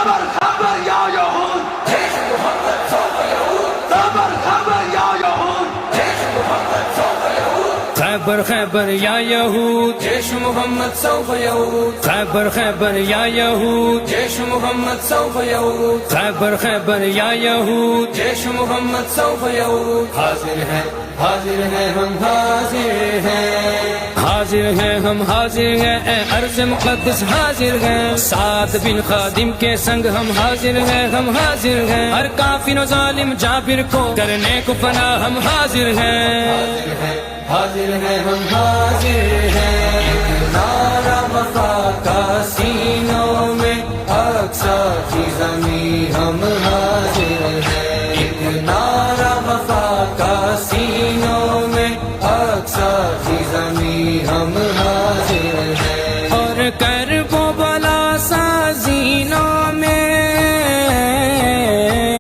خبر خبر یا یہود جیش محمد سوف یعود خبر خبر یا یہود جیش محمد سوف یعود خیبر خیبر یا یہود جیش محمد سوف یعود خیبر خیبر یا یہود جیش محمد سوف یعود خیبر خیبر یا یہود جیش محمد سوف یعود حاضر ہیں ہم حاضر ہیں حاضر ہیں ہم حاضر ہیں اے عرض مقدس حاضر ہیں سعد بن خادم کے سنگ ہم حاضر ہیں ہر کافر و ظالم جابر کو کرنے کو پناہ ہم حاضر ہیں حاضر ہیں ہم حاضر ہیں نعرہ وفا کا سینوں میں اقصی کی زمین